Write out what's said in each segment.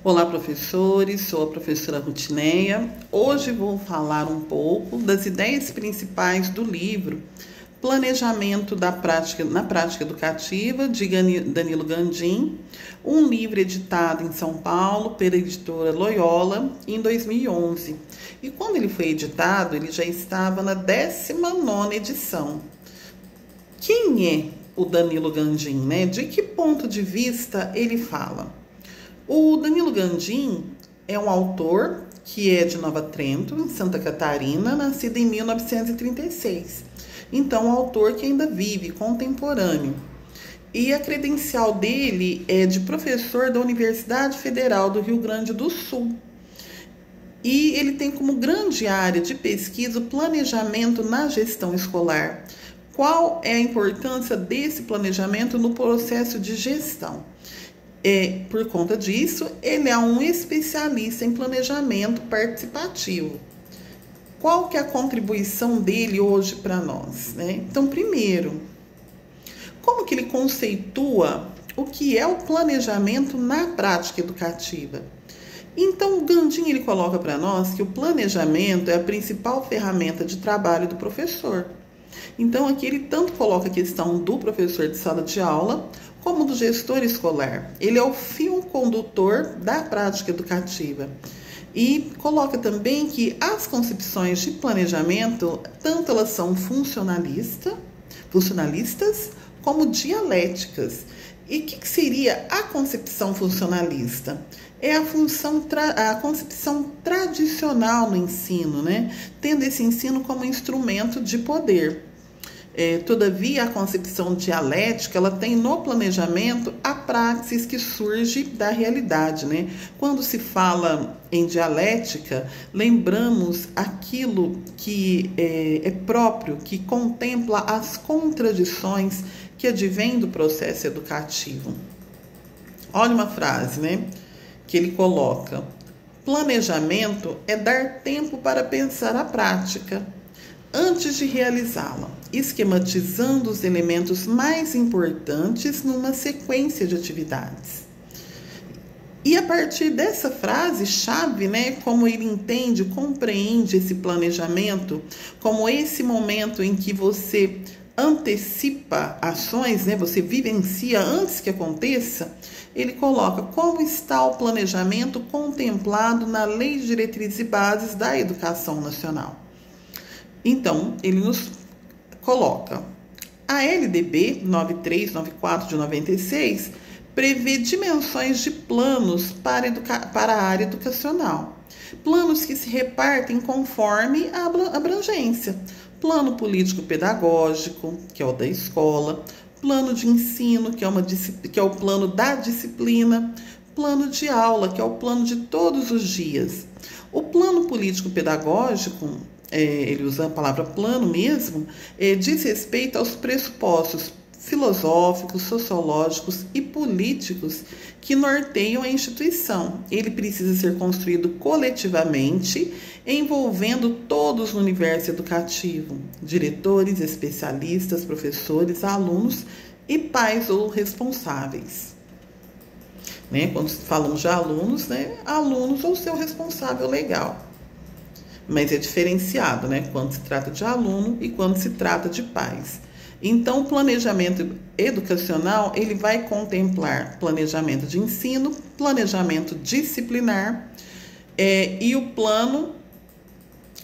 Olá, professores, sou a professora Rutineia. Hoje vou falar um pouco das ideias principais do livro Planejamento na Prática Educativa, de Danilo Gandin, um livro editado em São Paulo pela editora Loyola em 2011. E quando ele foi editado, ele já estava na 19ª edição. Quem é o Danilo Gandin, né? De que ponto de vista ele fala? O Danilo Gandin é um autor que é de Nova Trento, em Santa Catarina, nascido em 1936. Então, um autor que ainda vive, contemporâneo. E a credencial dele é de professor da Universidade Federal do Rio Grande do Sul. E ele tem como grande área de pesquisa o planejamento na gestão escolar. Qual é a importância desse planejamento no processo de gestão? Por conta disso, ele é um especialista em planejamento participativo. Qual que é a contribuição dele hoje para nós, né? Então, primeiro, como que ele conceitua o que é o planejamento na prática educativa? Então, o Gandin ele coloca para nós que o planejamento é a principal ferramenta de trabalho do professor. Então, aqui ele tanto coloca a questão do professor de sala de aula, como do gestor escolar. Ele é o fio condutor da prática educativa. E coloca também que as concepções de planejamento, tanto elas são funcionalistas, como dialéticas. E o que seria a concepção funcionalista? É a concepção tradicional no ensino, né? Tendo esse ensino como instrumento de poder. Todavia, a concepção dialética, ela tem no planejamento a praxis que surge da realidade, né? Quando se fala em dialética, lembramos aquilo que é próprio, que contempla as contradições que advêm do processo educativo. Olha uma frase, né? Que ele coloca: planejamento é dar tempo para pensar a prática antes de realizá-la, esquematizando os elementos mais importantes numa sequência de atividades. E a partir dessa frase-chave, né, como ele entende, compreende esse planejamento, como esse momento em que você antecipa ações, né, você vivencia antes que aconteça, ele coloca como está o planejamento contemplado na Lei de Diretrizes e Bases da Educação Nacional. Então, ele nos coloca: a LDB 9394 de 96 prevê dimensões de planos para a área educacional. Planos que se repartem conforme a abrangência. Plano político-pedagógico, que é o da escola. Plano de ensino, que é o plano da disciplina. Plano de aula, que é o plano de todos os dias. O plano político-pedagógico, ele usa a palavra plano mesmo, diz respeito aos pressupostos filosóficos, sociológicos e políticos que norteiam a instituição. Ele precisa ser construído coletivamente, envolvendo todos no universo educativo: diretores, especialistas, professores, alunos e pais ou responsáveis. Né? Quando falamos de alunos, né? Alunos ou seu responsável legal. Mas é diferenciado, né? Quando se trata de aluno e quando se trata de pais. Então, o planejamento educacional, ele vai contemplar planejamento de ensino, planejamento disciplinar e o plano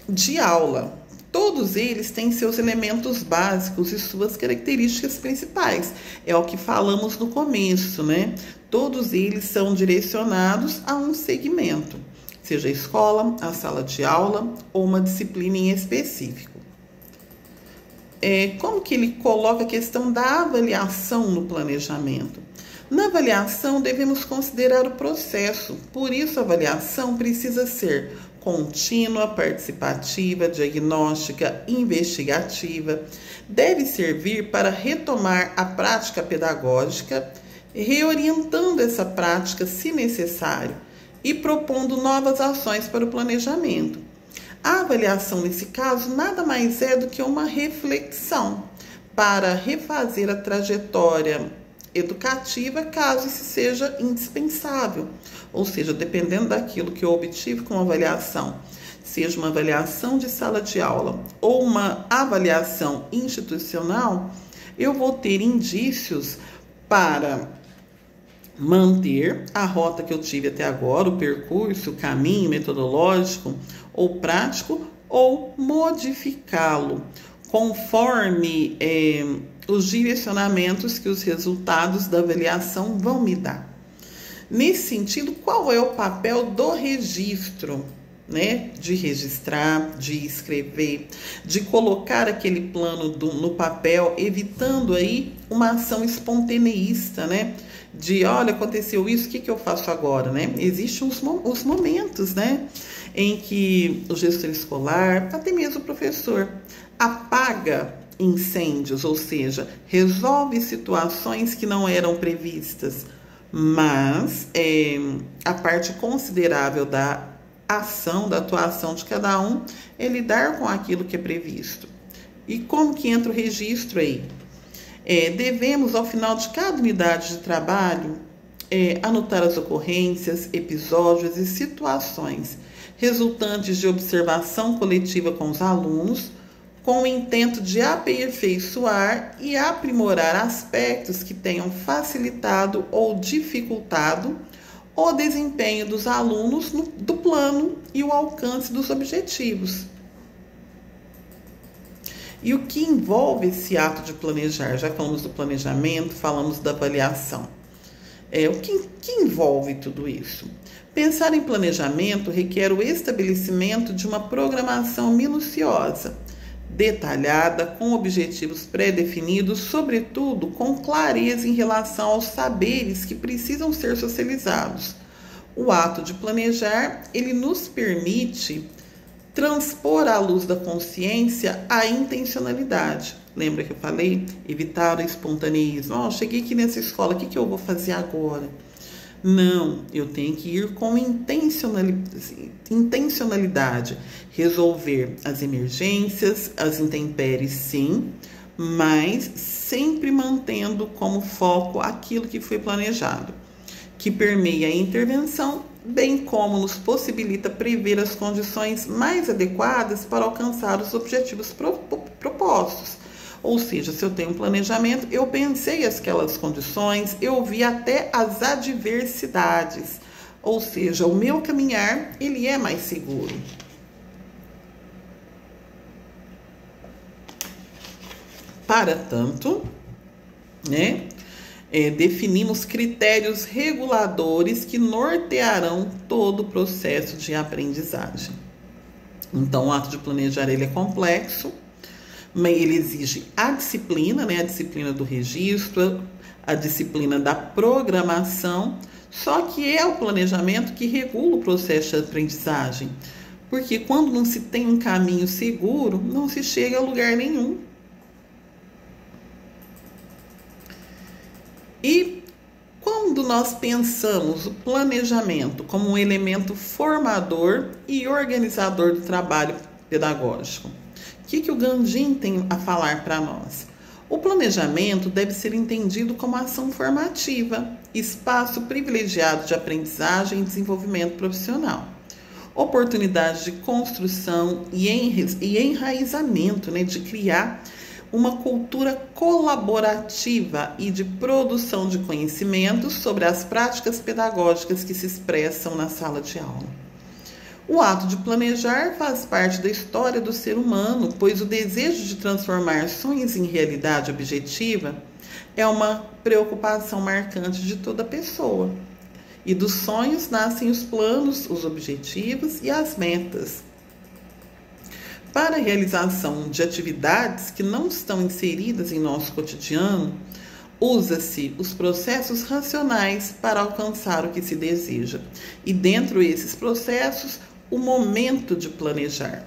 de aula. Todos eles têm seus elementos básicos e suas características principais. É o que falamos no começo, né? Todos eles são direcionados a um segmento, seja a escola, a sala de aula ou uma disciplina em específico. Como que ele coloca a questão da avaliação no planejamento? Na avaliação, devemos considerar o processo, por isso a avaliação precisa ser contínua, participativa, diagnóstica, investigativa. Deve servir para retomar a prática pedagógica, reorientando essa prática se necessário e propondo novas ações para o planejamento. A avaliação, nesse caso, nada mais é do que uma reflexão para refazer a trajetória educativa, caso isso seja indispensável. Ou seja, dependendo daquilo que eu obtive com a avaliação, seja uma avaliação de sala de aula ou uma avaliação institucional, eu vou ter indícios para manter a rota que eu tive até agora, o percurso, o caminho metodológico ou prático, ou modificá-lo conforme os direcionamentos que os resultados da avaliação vão me dar. Nesse sentido, qual é o papel do registro? Né? De registrar, de escrever, de colocar aquele plano no papel, evitando aí uma ação espontaneísta, né? De, olha, aconteceu isso, o que eu faço agora, né? Existem os momentos, né? Em que o gestor escolar, até mesmo o professor, apaga incêndios, ou seja, resolve situações que não eram previstas, mas a parte considerável da ação, da atuação de cada um é lidar com aquilo que é previsto. E como que entra o registro aí? Devemos, ao final de cada unidade de trabalho, anotar as ocorrências, episódios e situações resultantes de observação coletiva com os alunos, com o intento de aperfeiçoar e aprimorar aspectos que tenham facilitado ou dificultado o desempenho dos alunos do plano e o alcance dos objetivos. E o que envolve esse ato de planejar? Já falamos do planejamento, falamos da avaliação. O que envolve tudo isso? Pensar em planejamento requer o estabelecimento de uma programação minuciosa, detalhada, com objetivos pré-definidos, sobretudo com clareza em relação aos saberes que precisam ser socializados. O ato de planejar, ele nos permite transpor à luz da consciência a intencionalidade. Lembra que eu falei? Evitar o espontaneísmo. Cheguei aqui nessa escola, o que eu vou fazer agora? Não, eu tenho que ir com intencionalidade, resolver as emergências, as intempéries, sim, mas sempre mantendo como foco aquilo que foi planejado, que permeia a intervenção, bem como nos possibilita prever as condições mais adequadas para alcançar os objetivos propostos. Ou seja, se eu tenho um planejamento, eu pensei aquelas condições, eu vi até as adversidades. Ou seja, o meu caminhar, ele é mais seguro. Para tanto, né, definimos critérios reguladores que nortearão todo o processo de aprendizagem. Então, o ato de planejar, ele é complexo, mas ele exige a disciplina, né? A disciplina do registro, a disciplina da programação, só que é o planejamento que regula o processo de aprendizagem, porque quando não se tem um caminho seguro, não se chega a lugar nenhum. E quando nós pensamos o planejamento como um elemento formador e organizador do trabalho pedagógico, o que o Gandhi tem a falar para nós? O planejamento deve ser entendido como ação formativa, espaço privilegiado de aprendizagem e desenvolvimento profissional, oportunidade de construção e enraizamento, né, de criar uma cultura colaborativa e de produção de conhecimentos sobre as práticas pedagógicas que se expressam na sala de aula. O ato de planejar faz parte da história do ser humano, pois o desejo de transformar sonhos em realidade objetiva é uma preocupação marcante de toda pessoa. E dos sonhos nascem os planos, os objetivos e as metas. Para a realização de atividades que não estão inseridas em nosso cotidiano, usa-se os processos racionais para alcançar o que se deseja. E dentro desses processos, o momento de planejar.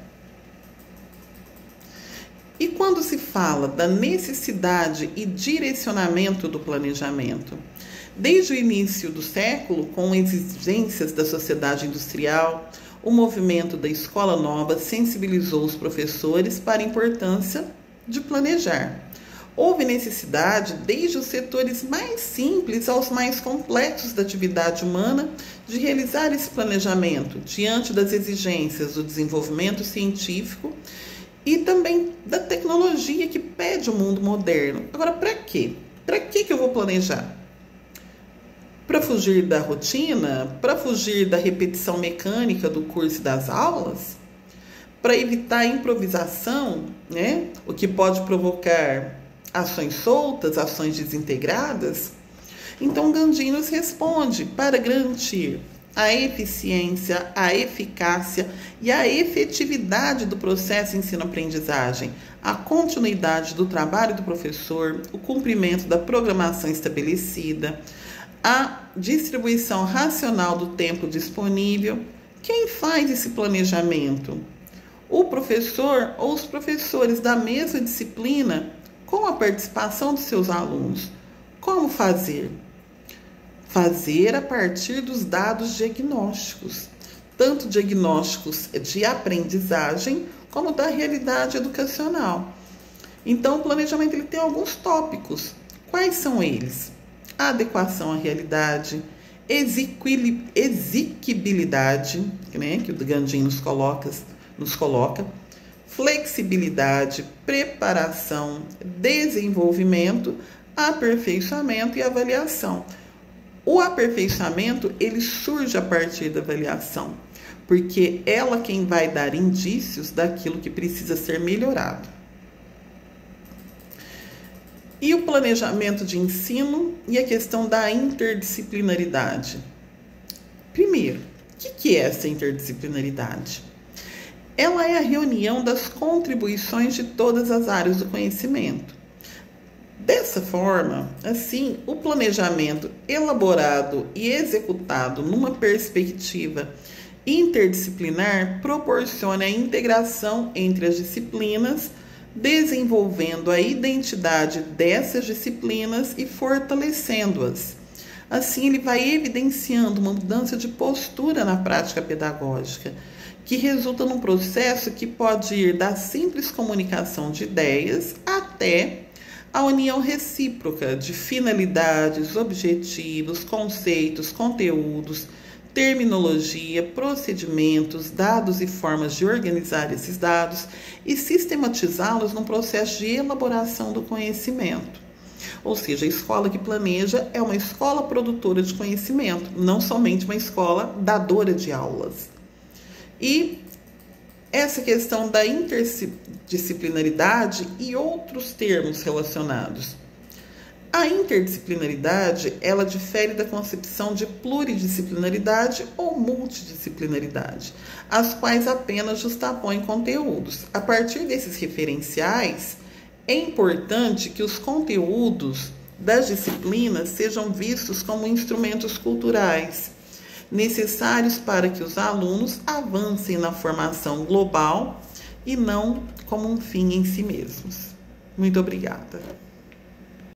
E quando se fala da necessidade e direcionamento do planejamento? Desde o início do século, com exigências da sociedade industrial, o movimento da Escola Nova sensibilizou os professores para a importância de planejar. Houve necessidade, desde os setores mais simples aos mais complexos da atividade humana, de realizar esse planejamento diante das exigências do desenvolvimento científico e também da tecnologia que pede o mundo moderno. Agora, para quê? Para que eu vou planejar? Para fugir da rotina? Para fugir da repetição mecânica do curso e das aulas? Para evitar a improvisação, né? O que pode provocar ações soltas, ações desintegradas? Então, Gandhi nos responde: para garantir a eficiência, a eficácia e a efetividade do processo ensino-aprendizagem, a continuidade do trabalho do professor, o cumprimento da programação estabelecida, a distribuição racional do tempo disponível. Quem faz esse planejamento? O professor ou os professores da mesma disciplina, com a participação dos seus alunos. Como fazer? Fazer a partir dos dados diagnósticos, tanto diagnósticos de aprendizagem como da realidade educacional. Então, o planejamento ele tem alguns tópicos. Quais são eles? A adequação à realidade, exequibilidade, né, que o Gandhi nos coloca, flexibilidade, preparação, desenvolvimento, aperfeiçoamento e avaliação. O aperfeiçoamento ele surge a partir da avaliação, porque ela quem vai dar indícios daquilo que precisa ser melhorado. E o planejamento de ensino e a questão da interdisciplinaridade. Primeiro, o que é essa interdisciplinaridade? Ela é a reunião das contribuições de todas as áreas do conhecimento. Dessa forma, assim, o planejamento elaborado e executado numa perspectiva interdisciplinar proporciona a integração entre as disciplinas, desenvolvendo a identidade dessas disciplinas e fortalecendo-as. Assim, ele vai evidenciando uma mudança de postura na prática pedagógica, que resulta num processo que pode ir da simples comunicação de ideias até a união recíproca de finalidades, objetivos, conceitos, conteúdos, terminologia, procedimentos, dados e formas de organizar esses dados e sistematizá-los num processo de elaboração do conhecimento. Ou seja, a escola que planeja é uma escola produtora de conhecimento, não somente uma escola dadora de aulas. E essa questão da interdisciplinaridade e outros termos relacionados. A interdisciplinaridade, ela difere da concepção de pluridisciplinaridade ou multidisciplinaridade, as quais apenas justapõem conteúdos. A partir desses referenciais, é importante que os conteúdos das disciplinas sejam vistos como instrumentos culturais, necessários para que os alunos avancem na formação global e não como um fim em si mesmos. Muito obrigada.